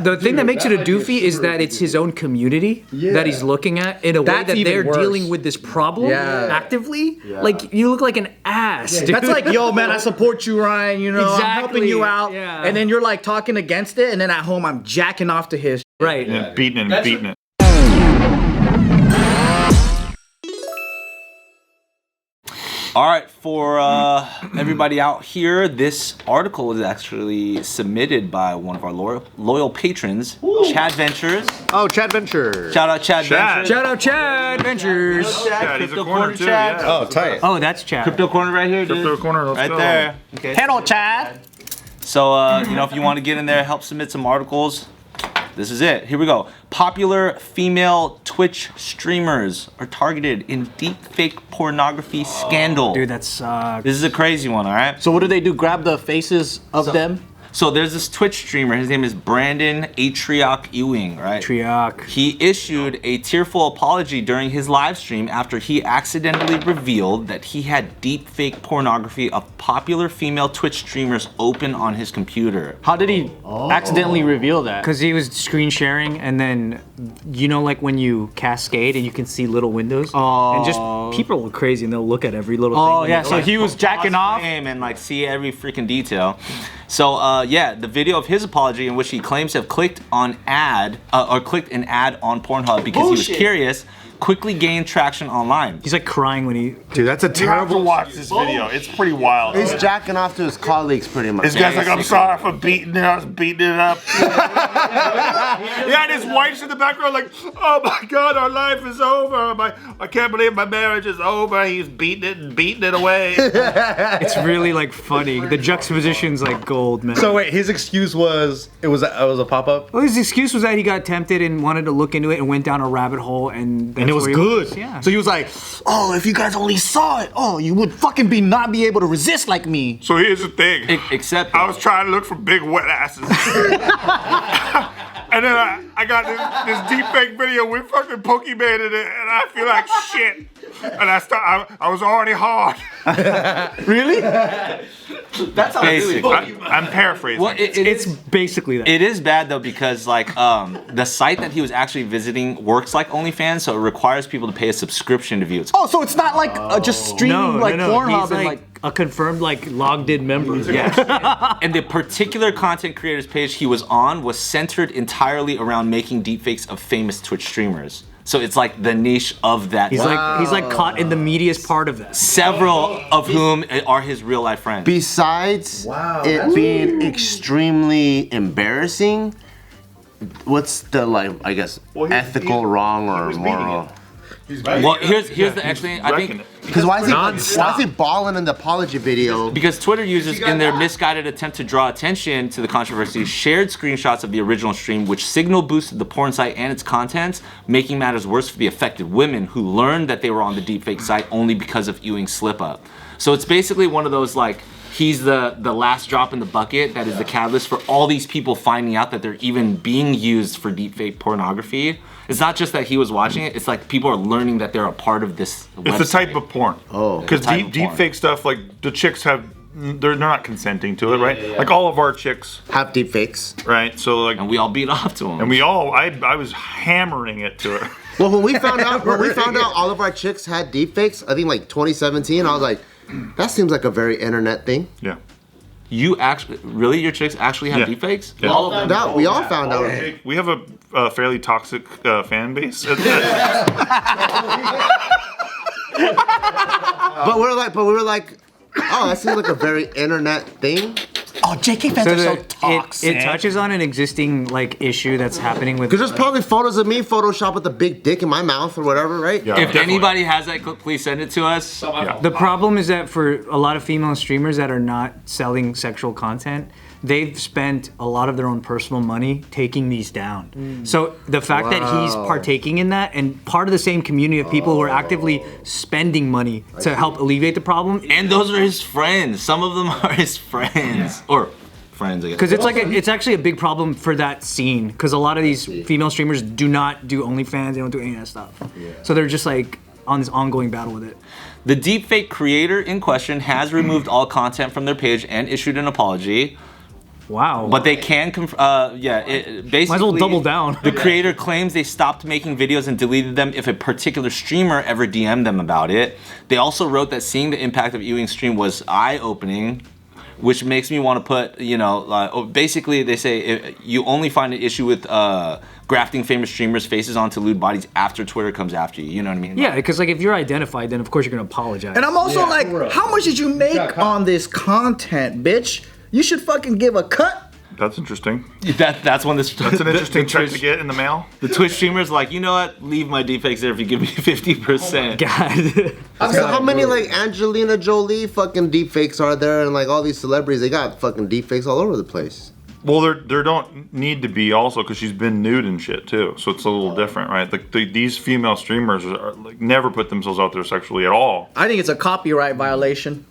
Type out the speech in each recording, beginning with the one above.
the thing that makes it a doofy is that it's his own community that he's looking at in a way that they're dealing with this problem actively. Like, you look like an ass, dude. That's like, yo, man, I support you, Ryan. You know, I'm helping you out. Yeah. And then you're like talking against it, and then at home I'm jacking off to his. Right. Yeah, beating it. All right, for everybody out here, this article was actually submitted by one of our loyal patrons, Chad Ventures. Oh, Chad Ventures. Shout out Chad Ventures. Shout out Chad Ventures. Chad, he's a Crypto corner too. Chad. Yeah. Oh, tight. Oh, that's Chad. Crypto corner right here, dude. Crypto corner, let's right go. there. Okay. Hello, Chad. So, you know, if you want to get in there, help submit some articles, this is it. Here we go. Popular female Twitch streamers are targeted in deepfake pornography scandal. Dude, that's This is a crazy one, all right? So what do they do? Grab the faces of them? So there's this Twitch streamer. His name is Brandon Atriok Ewing, right? Triok. He issued a tearful apology during his live stream after he accidentally revealed that he had deepfake pornography of popular female Twitch streamers open on his computer. How did he accidentally reveal that? Because he was screen sharing, and then, you know, like when you cascade and you can see little windows, and just people are crazy and they'll look at every little thing. Oh yeah, so he was jacking off and like see every freaking detail. So yeah, the video of his apology in which he claims to have clicked an ad on Pornhub because he was curious, quickly gained traction online. He's like crying when he. Dude, that's a You have to terrible. watch this video. It's pretty wild. He's jacking off to his colleagues, pretty much. This guy's like, I'm sorry for beating it. I was beating it up. Yeah, and his wife's in the background like, oh my God, our life is over. I can't believe my marriage is over. He's beating it and beating it away. It's really like funny. The juxtaposition's like gold, man. So wait, his excuse was it was a pop-up. Well, his excuse was that he got tempted and wanted to look into it and went down a rabbit hole, and and it was good. Yeah. So he was like, oh, if you guys only saw it, oh, you would fucking not be able to resist like me. So here's the thing. Except I was trying to look for big wet asses. And then I got this deepfake video with fucking Pokemon in it, and I feel like shit. And I was already hard. Really? that's basic. I'm paraphrasing. Well, It's basically that. It is bad though because like the site that he was actually visiting works like OnlyFans, so it requires people to pay a subscription to view it. Oh, so it's not like just streaming like Pornhub He's and like a confirmed like logged in member. Yes. And the particular content creators page he was on was centered entirely around making deepfakes of famous Twitch streamers. So it's like the niche of that. He's like caught in the meatiest part of that. Several of whom are his real life friends. Besides it being extremely embarrassing, what's the I guess ethical wrong or moral? Well, here's the actually I think Because why is he balling in the apology video? because Twitter users in their misguided attempt to draw attention to the controversy shared screenshots of the original stream which signal boosted the porn site and its contents, making matters worse for the affected women who learned that they were on the deepfake site only because of Ewing's slip up. So it's basically one of those like he's the last drop in the bucket that is the catalyst for all these people finding out that they're even being used for deepfake pornography. It's not just that he was watching it, it's like people are learning that they're a part of this website. It's a type of porn. Oh. Because deepfake stuff, like the chicks they're not consenting to it, right? Like all of our chicks. Have deep fakes. Right? So like. And we all beat off to him. And I was hammering it to her. Well, when we found out all of our chicks had deep fakes, I think like 2017, I was like, that seems like a very internet thing. Yeah. You actually, really? Your chicks actually have deepfakes? Yeah. All of them. No, we all found out. We have a fairly toxic fan base. But we were like, oh, that seems like a very internet thing. Oh, JK fans are so toxic. It touches on an existing like issue that's happening with. Because there's probably photos of me photoshopped with a big dick in my mouth or whatever, right? Yeah, If definitely. anybody has that clip, please send it to us. The problem is that for a lot of female streamers that are not selling sexual content, they've spent a lot of their own personal money taking these down. So the fact that he's partaking in that and part of the same community of people who are actively spending money to help alleviate the problem. And those are his friends. Some of them are his friends. Or friends, I guess. Because it's actually a big problem for that scene. Because a lot of these female streamers do not do OnlyFans, they don't do any of that stuff. So they're just like on this ongoing battle with it. The deepfake creator in question has removed all content from their page and issued an apology. Wow. But they can, basically. Might as well double down. The creator claims they stopped making videos and deleted them if a particular streamer ever DM'd them about it. They also wrote that seeing the impact of Ewing's stream was eye-opening, which makes me want to put, basically they say you only find an issue with grafting famous streamers' faces onto lewd bodies after Twitter comes after you. You know what I mean? Yeah, because like if you're identified, then of course you're gonna apologize. And I'm also like, how much did you make on this content, bitch? You should fucking give a cut. That's interesting. That's one That's an interesting check to get in the mail. The Twitch streamer's like, you know what? Leave my deepfakes there if you give me 50%. God. So how many like Angelina Jolie fucking deepfakes are there, and like all these celebrities, they got fucking deepfakes all over the place. Well, there don't need to be also because she's been nude and shit too, so it's a little different, right? Like these female streamers are like never put themselves out there sexually at all. I think it's a copyright violation.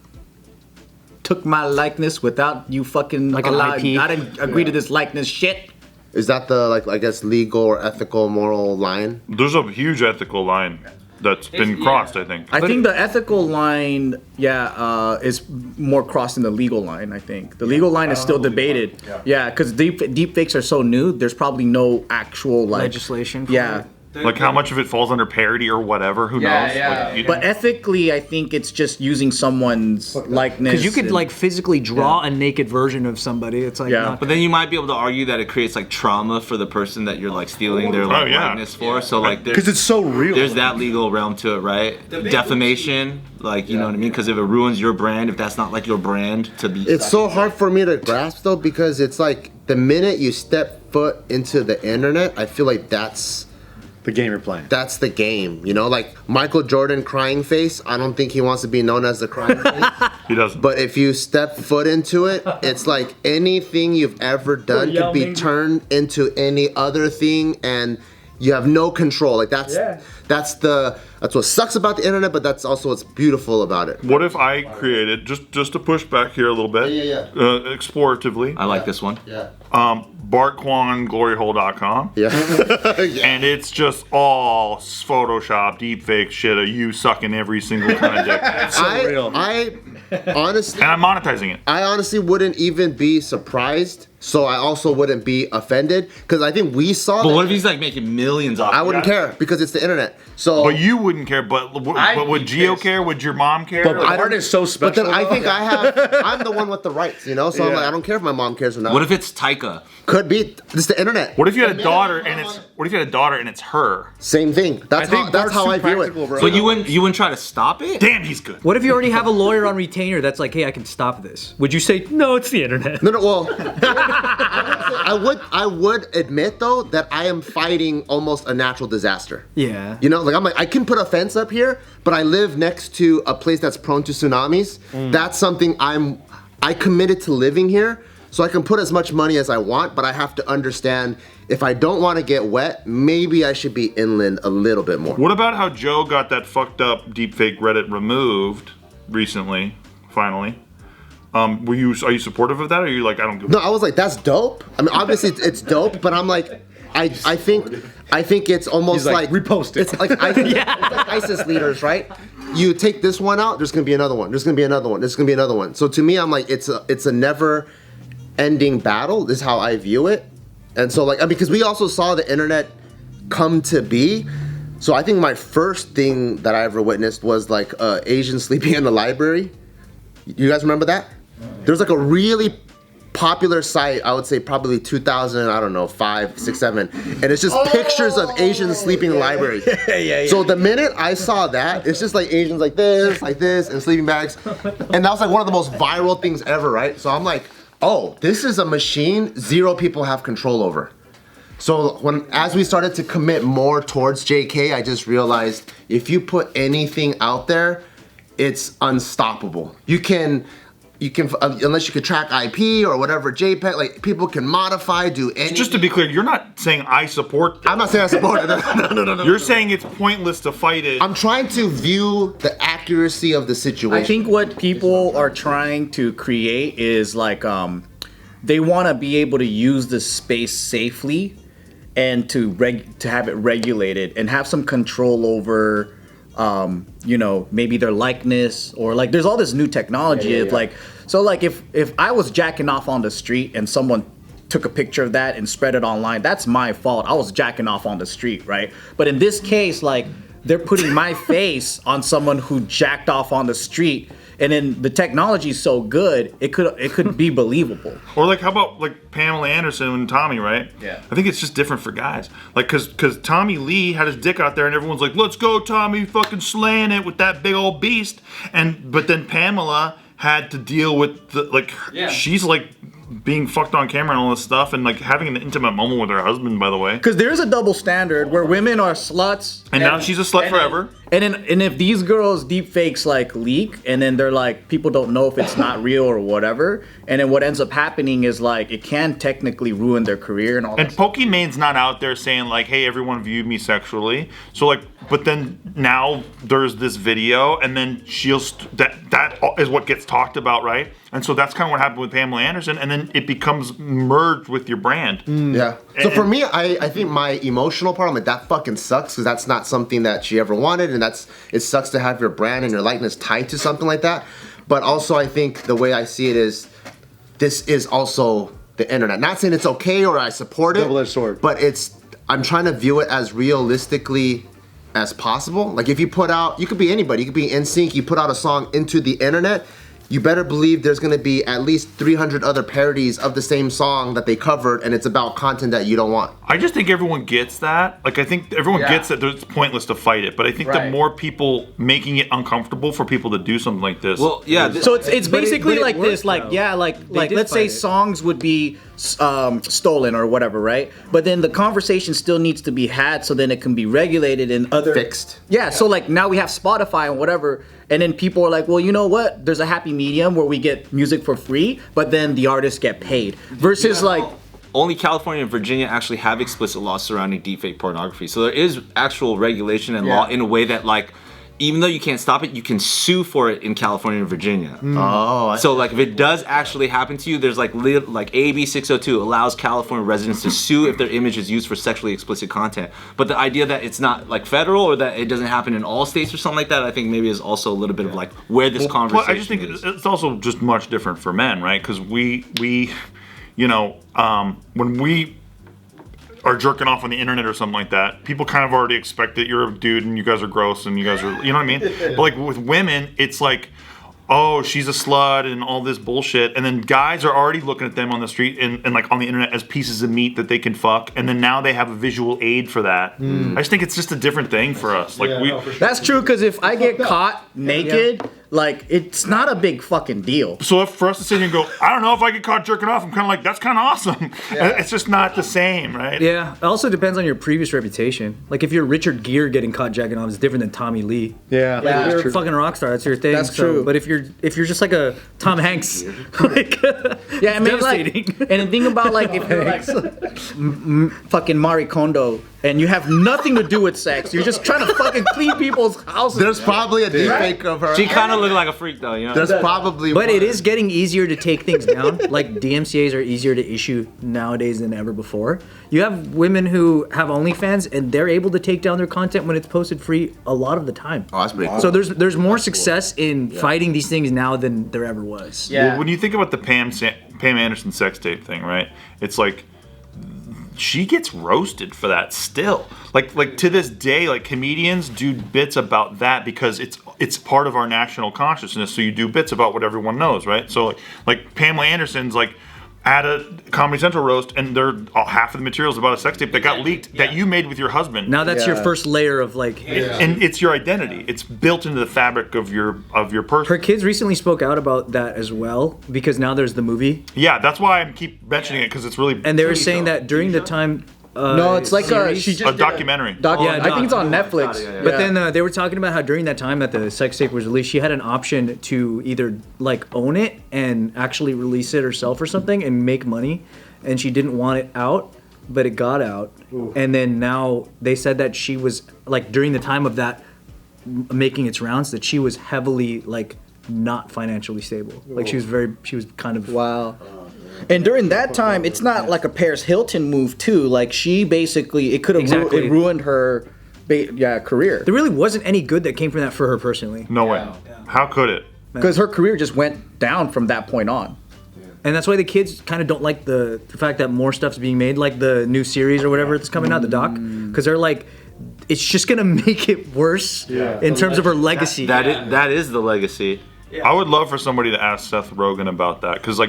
Took my likeness without you fucking Like an IP. I didn't agree to this likeness shit. Is that the like I guess legal or ethical moral line? There's a huge ethical line that's been crossed, I think. I think the ethical line, is more crossing the legal line. I think the legal line is still debated. Yeah, because deepfakes are so new. There's probably no actual like Legislation for Yeah. it. Like how much of it falls under parody or whatever, who knows? Like, But ethically, I think it's just using someone's likeness. Because you could and- like physically draw a naked version of somebody. It's like Yeah. not But then you might be able to argue that it creates like trauma for the person that you're like stealing their like, likeness for. So like because it's so real. there's that legal realm to it, right? Defamation, like you know what I mean? Because if it ruins your brand, if that's not like your brand to be. It's so hard for me to grasp though, because it's like the minute you step foot into the internet, I feel like that's the game you're playing. that's the game, you know? Like Michael Jordan crying face, I don't think he wants to be known as the crying face. he doesn't. But if you step foot into it, it's like anything you've ever done could be turned into any other thing, and you have no control. Like that's what sucks about the internet, but that's also what's beautiful about it. What if I created, just to push back here a little bit, exploratively, I like this one. Bart, Kwan, gloryhole.com. Yeah. And it's just all Photoshop, deepfake shit of you sucking every single kind of dick. I honestly, And I'm monetizing it. I honestly wouldn't even be surprised. So I also wouldn't be offended because I think we saw. But what if he's like making millions off? I wouldn't care because it's the internet. So. But you wouldn't care. But would Gio care? Would your mom care? But Bart is so special. But then I think I'm the one with the rights, you know. So I'm like, I don't care if my mom cares or not. What if it's Taika? Could be. It's the internet. What if you had a daughter and it's her? Same thing. That's how I view it. Bro. But you wouldn't try to stop it? Damn, he's good. What if you already have a lawyer on retainer that's like, hey, I can stop this? Would you say, no, it's the internet? No. Well, I would admit though that I am fighting almost a natural disaster. Yeah. You know, like I'm like I can put a fence up here, but I live next to a place that's prone to tsunamis. That's something I committed to living here, so I can put as much money as I want, but I have to understand if I don't want to get wet, maybe I should be inland a little bit more. What about how Joe got that fucked up deepfake Reddit removed recently? Finally. Are you supportive of that, or are you like, I don't give a No, I was like, that's dope. I mean, obviously it's dope, but I'm like, I think it's almost He's like, repost it. It's like, it's like ISIS leaders, right? You take this one out, there's gonna be another one. There's gonna be another one. There's gonna be another one. So to me, I'm like, it's a never-ending battle. This is how I view it, and so like, because we also saw the internet come to be. So I think my first thing that I ever witnessed was like Asian sleeping in the library. You guys remember that? There's like a really popular site, I would say probably 2000, I don't know, 5, 6, 7, and it's just pictures of Asians sleeping in the library. Yeah. So the minute I saw that, it's just like Asians like this, and sleeping bags, and that was like one of the most viral things ever, right? So I'm like, oh, this is a machine 0 people have control over. So as we started to commit more towards JK, I just realized if you put anything out there, it's unstoppable. You can unless you could track IP or whatever JPEG, like people can modify, do anything. Just to be clear, you're not saying I support this. I'm not saying I support it. No. You're saying it's pointless to fight it. I'm trying to view the accuracy of the situation. I think what people are trying to create is like they want to be able to use the space safely and to have it regulated and have some control over maybe their likeness or like there's all this new technology of like So like if I was jacking off on the street and someone took a picture of that and spread it online, that's my fault. I was jacking off on the street, right? But in this case, like they're putting my face on someone who jacked off on the street, and then the technology is so good, it could be believable. Or like, how about like Pamela Anderson and Tommy, right? Yeah. I think it's just different for guys. Like, cause Tommy Lee had his dick out there, and everyone's like, "Let's go, Tommy, fucking slaying it with that big old beast." But then Pamela had to deal with she's like being fucked on camera and all this stuff, and like having an intimate moment with her husband, by the way. Because there's a double standard where women are sluts, And now she's a slut forever. And if these girls deep fakes like leak, and then they're like, people don't know if it's not real or whatever, and then what ends up happening is like it can technically ruin their career and all that. And Pokemon's not out there saying like, "Hey, everyone viewed me sexually." So like, but then now there's this video, and then that is what gets talked about, right? And so that's kind of what happened with Pamela Anderson, and then it becomes merged with your brand. Yeah. So for me, I think my emotional part, I'm like, that fucking sucks, because that's not something that she ever wanted, and it sucks to have your brand and your likeness tied to something like that. But also, I think the way I see it is, this is also the internet. Not saying it's okay or I support it, Double-edged sword. but I'm trying to view it as realistically as possible. Like if you put out, you could be anybody, you could be NSYNC, you put out a song into the internet, you better believe there's gonna be at least 300 other parodies of the same song that they covered, and it's about content that you don't want. I just think everyone gets that. Like, I think everyone gets that it's pointless to fight it. But I think the more people making it uncomfortable for people to do something like this. Well, yeah. So it's basically but it like worked, this, like though. like did let's say fight it. songs would be stolen or whatever, right? But then the conversation still needs to be had, so then it can be regulated and other Fixed. Yeah, so like now we have Spotify and whatever, and then people are like, well, you know what? There's a happy medium where we get music for free, but then the artists get paid. Versus like. Only California and Virginia actually have explicit laws surrounding deepfake pornography. So there is actual regulation and law in a way that, like, even though you can't stop it, you can sue for it in California and Virginia. Oh. So like if it does actually happen to you, there's like AB 602 allows California residents to sue if their image is used for sexually explicit content. But the idea that it's not like federal or that it doesn't happen in all states or something like that, I think maybe is also a little bit of like where this conversation I just think is. it's also just much different for men, right? Because we you know, when we are jerking off on the internet or something like that, people kind of already expect that you're a dude and you guys are gross and you guys are, you know what I mean? But like with women, it's like, oh, she's a slut and all this bullshit. And then guys are already looking at them on the street and like on the internet as pieces of meat that they can fuck. And then now they have a visual aid for that. I just think it's just a different thing for us. Like That's true, because if I get caught naked, like, it's not a big fucking deal. So if for us to sit here and go, I don't know if I get caught jerking off, I'm kind of like, that's kind of awesome. It's just not the same, right? Yeah, it also depends on your previous reputation. Like if you're Richard Gere getting caught jacking off, it's different than Tommy Lee. Yeah, Yeah. You're that's a true. fucking rock star. That's your thing. That's true. But if you're just like a Tom Hanks, like Yeah, I mean, like, devastating. and the thing about like if you're like fucking Marie Kondo and you have nothing to do with sex, you're just trying to fucking clean people's houses. There's probably a deepfake of her. She kind of looked like a freak though, you know? There's probably But one. it is getting easier to take things down. Like DMCA's are easier to issue nowadays than ever before. You have women who have OnlyFans and they're able to take down their content when it's posted free a lot of the time. Oh, that's pretty cool. So there's more success in fighting these things now than there ever was. Yeah. Well, when you think about the Pam Anderson sex tape thing, right? It's like she gets roasted for that still. Like to this day, like comedians do bits about that because it's part of our national consciousness. So you do bits about what everyone knows, right? So like Pamela Anderson's like at a Comedy Central roast, and they're half of the materials about a sex tape that got leaked that you made with your husband. Now that's your first layer of like. And it's your identity. It's built into the fabric of your person. Her kids recently spoke out about that as well because now there's the movie, Yeah, that's why I keep mentioning it because it's really and they were saying that during the time. No, it's like series- she a just documentary. Yeah, I think it's on Netflix. But then they were talking about how during that time that the sex tape was released, she had an option to either like own it and actually release it herself or something and make money, and she didn't want it out, but it got out. And then now they said that she was like during the time of that making its rounds that she was heavily like not financially stable. Like she was kind of Wow. And during that time, it's not like a Paris Hilton move too. Like she basically, it could have Exactly. it ruined her, career. There really wasn't any good that came from that for her personally. No way. How could it? because her career just went down from that point on. And that's why the kids kind of don't like the fact that more stuff's being made, like the new series or whatever that's coming out, the doc, because they're like, it's just gonna make it worse in terms of her legacy. That is the legacy. I would love for somebody to ask Seth Rogen about that, because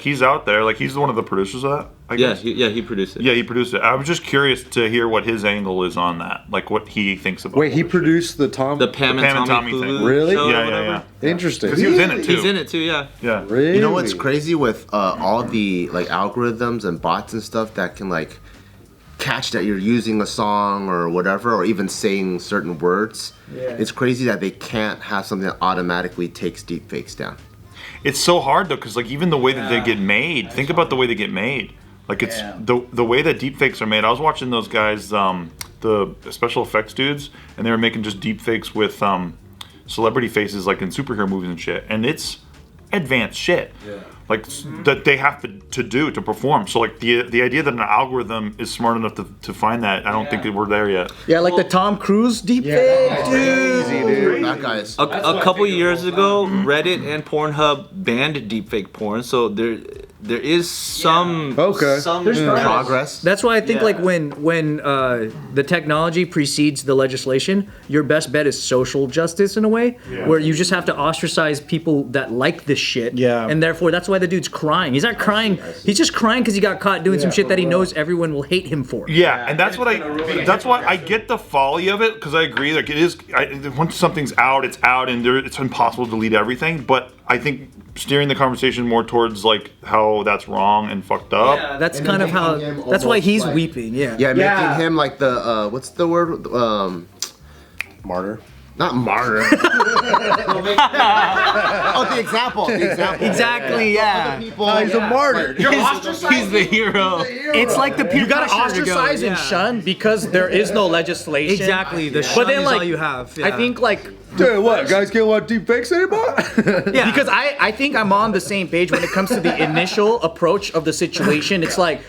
he's out there, like he's one of the producers of that. I guess. He produced it. Yeah, he produced it. I was just curious to hear what his angle is on that, like what he thinks about. Wait, he produced the Pam and Tommy thing. Hulu really? Show yeah. Interesting. Because he was in it too. He's in it too. Yeah. Yeah. Really? You know what's crazy with all the like algorithms and bots and stuff that can like catch that you're using a song or whatever, or even saying certain words. It's crazy that they can't have something that automatically takes deepfakes down. It's so hard though, because like even the way that they get made. Think about the way they get made. Like it's the way that deepfakes are made. I was watching those guys, the special effects dudes, and they were making just deepfakes with celebrity faces, like in superhero movies and shit. And it's advanced shit, like that they have to do to perform. So like the idea that an algorithm is smart enough to find that, I don't think that we're there yet. Yeah, like the Tom Cruise deepfake, dude. That guy is A couple years ago, Reddit and Pornhub banned deepfake porn, so there is some progress. That's why I think like when the technology precedes the legislation, your best bet is social justice in a way, where you just have to ostracize people that like this shit. Yeah. And therefore, that's why the dude's crying. He's not crying. He's just crying because he got caught doing some shit that he knows everyone will hate him for. Yeah, and that's what I get the folly of it, because I agree. Like it is, once something's out, it's out, and it's impossible to delete everything. But I think steering the conversation more towards like how that's wrong and fucked up. Yeah, that's kind of how. That's why he's weeping. Yeah. Yeah, making him like the what's the word? Martyr. Not martyr. The example. Exactly. Yeah. He's a martyr. He's the hero. It's like the peer You gotta pressure to go, ostracize and shun because there is no legislation. Exactly. The But shun then, is like, all you have. I think like Dude, what? Guys can't watch deepfakes anymore? Yeah. because I think I'm on the same page when it comes to the initial approach of the situation. It's like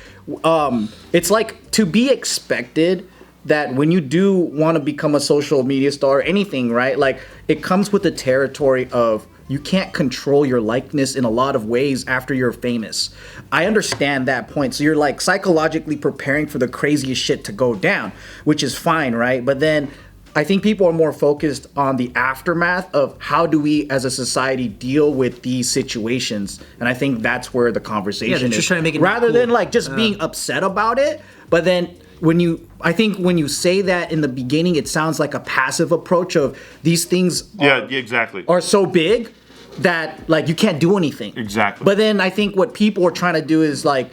to be expected that when you do want to become a social media star or anything, right? Like it comes with the territory of you can't control your likeness in a lot of ways after you're famous. I understand that point. So you're like psychologically preparing for the craziest shit to go down, which is fine, right? But then I think people are more focused on the aftermath of how do we as a society deal with these situations. And I think that's where the conversation is. just trying to make it rather cool. than like just being upset about it. But then when you say that in the beginning, it sounds like a passive approach of these things Exactly. are so big that like you can't do anything. Exactly. But then I think what people are trying to do is like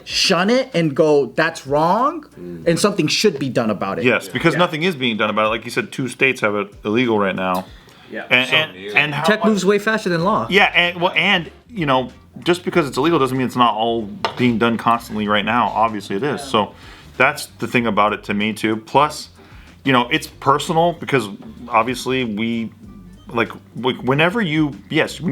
shun it and go, that's wrong, and something should be done about it. Yes, because nothing is being done about it. Like you said, 2 states have it illegal right now. Yeah. And how tech moves way faster than law. Yeah, and you know, just because it's illegal doesn't mean it's not all being done constantly right now. Obviously it is. So that's the thing about it to me too. Plus, you know, it's personal because obviously when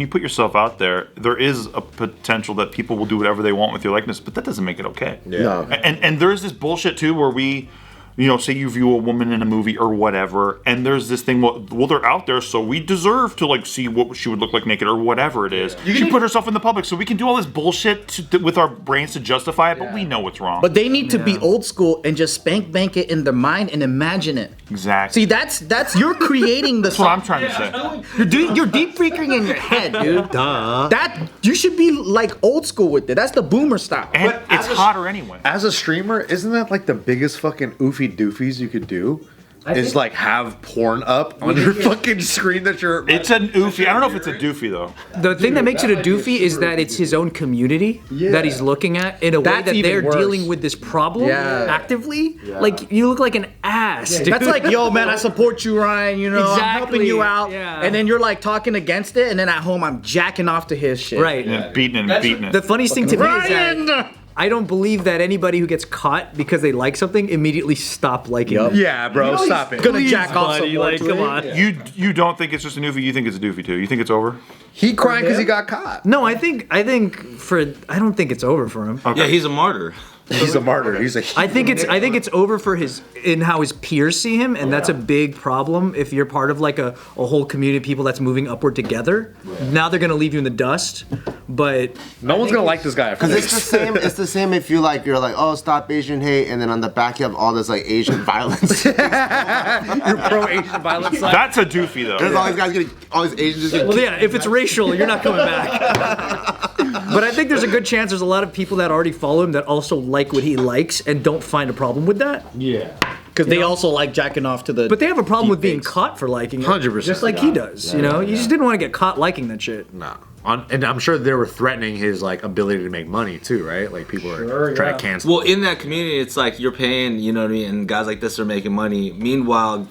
you put yourself out there, there is a potential that people will do whatever they want with your likeness, but that doesn't make it okay. No. And there's this bullshit too where we, you know, say you view a woman in a movie or whatever, and there's this thing, well, they're out there, so we deserve to like see what she would look like naked or whatever it is. She put herself in the public, so we can do all this bullshit with our brains to justify it, but we know what's wrong. But they need to be old school and just spank bank it in their mind and imagine it. Exactly. See, that's you're creating the. That's what I'm trying to say. You're deep freaking in your head, dude. Duh. That you should be like old school with it. That's the boomer style. And it's hotter anyway. As a streamer, isn't that like the biggest fucking oofy doofies you could do? Is like have porn up on your fucking screen that you're. It's an oofy. I don't know if it's a doofy though. The thing that makes it a doofy is that it's his own community that he's looking at in a way That's that even they're worse. dealing with this problem actively. Like you look like an ass. Dude. That's like, yo, man, I support you, Ryan. You know, I'm helping you out. Yeah. And then you're like talking against it, and then at home I'm jacking off to his shit. Right. Yeah, beating it. The funniest thing to me is that I don't believe that anybody who gets caught because they like something immediately stop liking it. Yeah, bro, stop it. Gonna jack off some buddy, more like, to come it. on. You don't think it's just a doofy? You think it's a doofy too? You think it's over? He crying because he got caught. No, I don't think it's over for him. Yeah, he's a martyr. He's a martyr. He's a. I think it's over for how his peers see him, and that's a big problem. If you're part of like a whole community of people that's moving upward together, now they're gonna leave you in the dust. But No one's gonna like this guy. Because it's the same. It's the same if you're like, oh, stop Asian hate, and then on the back you have all this like Asian violence. You're pro Asian violence. That's a doofy though. There's all these guys getting, all these Asians just getting. well, yeah, if it's racial, you're not coming back. But I think there's a good chance there's a lot of people that already follow him that also like what he likes and don't find a problem with that. Yeah. Because they also like jacking off to the. But they have a problem with being caught for liking it. 100%. Just like he does, you know? You just didn't want to get caught liking that shit. No. And I'm sure they were threatening his like ability to make money too, right? Like people are trying to cancel. Well, in that community, it's like you're paying, you know what I mean, and guys like this are making money. Meanwhile,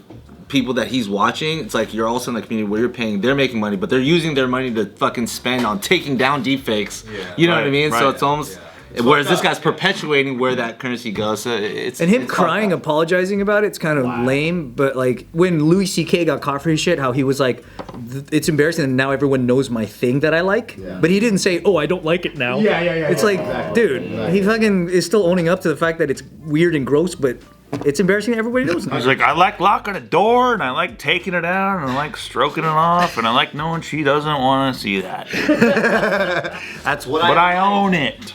people that he's watching, it's like you're also in the community where you're paying, they're making money, but they're using their money to fucking spend on taking down deepfakes. Yeah. You know what I mean? So it's almost. Whereas this guy's perpetuating where that currency goes. So it's and him crying, apologizing about it's kind of lame. But like when Louis C.K. got caught for his shit, how he was like, "It's embarrassing, and now everyone knows my thing that I like." Yeah. But he didn't say, "Oh, I don't like it now." Yeah. It's like, dude, he fucking is still owning up to the fact that it's weird and gross, but it's embarrassing. Everybody knows. He's like, I like locking a door, and I like taking it out, and I like stroking it off, and I like knowing she doesn't want to see that. That's what But I own it.